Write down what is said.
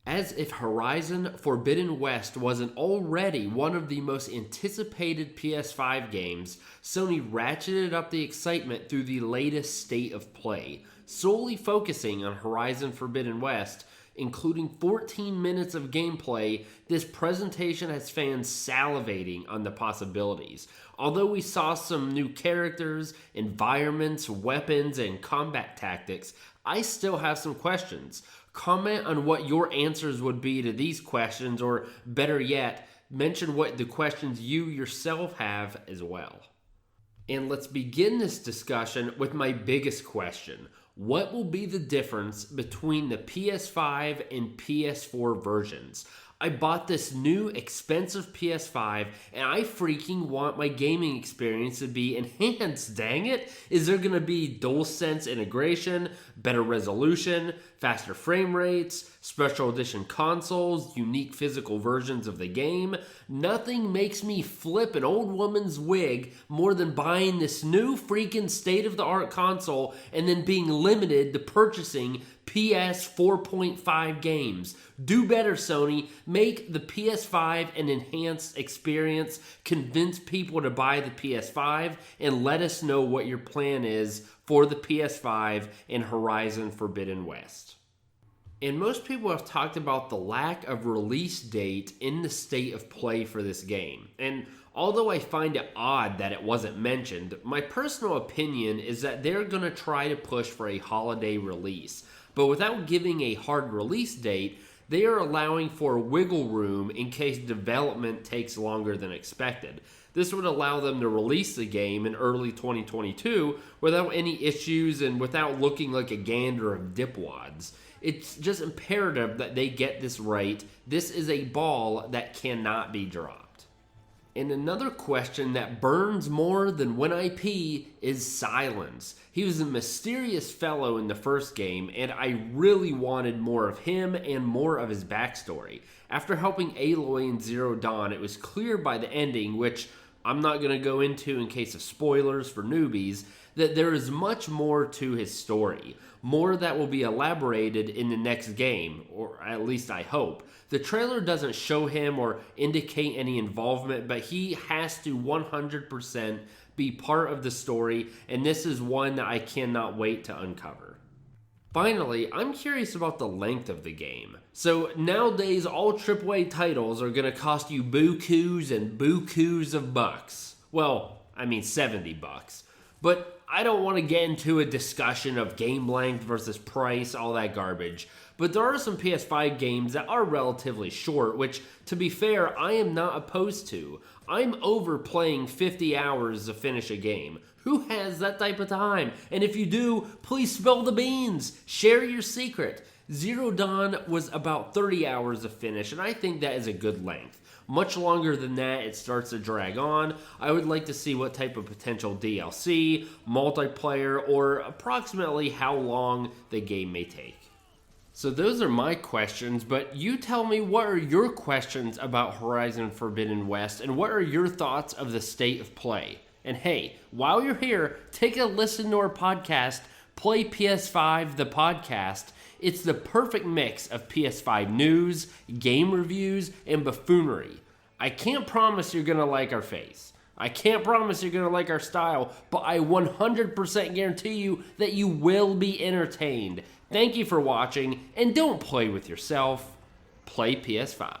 As if Horizon Forbidden West wasn't already one of the most anticipated PS5 games, Sony ratcheted up the excitement through the latest state of play, solely focusing on Horizon Forbidden West, including 14 minutes of gameplay. This presentation has fans salivating on the possibilities. Although we saw some new characters, environments, weapons, and combat tactics, I still have some questions. Comment on what your answers would be to these questions, or better yet, mention what the questions you yourself have as well. And let's begin this discussion with my biggest question. What will be the difference between the PS5 and PS4 versions? I bought this new expensive PS5 and I freaking want my gaming experience to be enhanced, dang it. Is there going to be DualSense integration, better resolution, faster frame rates, special edition consoles, unique physical versions of the game? Nothing makes me flip an old woman's wig more than buying this new freaking state-of-the-art console and then being limited to purchasing PS 4.5 games. Do better, Sony. Make the PS5 an enhanced experience. Convince people to buy the PS5 and let us know what your plan is for the PS5 and Horizon Forbidden West. And most people have talked about the lack of release date in the state of play for this game. And although I find it odd that it wasn't mentioned, my personal opinion is that they're going to try to push for a holiday release. But without giving a hard release date, they are allowing for wiggle room in case development takes longer than expected. This would allow them to release the game in early 2022 without any issues and without looking like a gander of dipwads. It's just imperative that they get this right. This is a ball that cannot be dropped. And another question that burns more than when I pee is Sylens. He was a mysterious fellow in the first game, and I really wanted more of him and more of his backstory. After helping Aloy in Zero Dawn, it was clear by the ending, which I'm not going to go into in case of spoilers for newbies, that there is much more to his story. More that will be elaborated in the next game, or at least I hope. The trailer doesn't show him or indicate any involvement, but he has to 100% be part of the story, and this is one that I cannot wait to uncover. Finally, I'm curious about the length of the game. So nowadays, all AAA titles are going to cost you bukus and bukus of bucks. Well, I mean $70. But I don't want to get into a discussion of game length versus price, all that garbage. But there are some PS5 games that are relatively short, which, to be fair, I am not opposed to. I'm over playing 50 hours to finish a game. Who has that type of time? And if you do, please spill the beans. Share your secret. Zero Dawn was about 30 hours to finish, and I think that is a good length. Much longer than that, it starts to drag on. I would like to see what type of potential DLC, multiplayer, or approximately how long the game may take. So those are my questions, but you tell me, what are your questions about Horizon Forbidden West, and what are your thoughts of the state of play? And hey, while you're here, take a listen to our podcast, Play PS5 the podcast. It's the perfect mix of PS5 news, game reviews, and buffoonery. I can't promise you're going to like our face. I can't promise you're going to like our style, but I 100% guarantee you that you will be entertained. Thank you for watching, and don't play with yourself. Play PS5.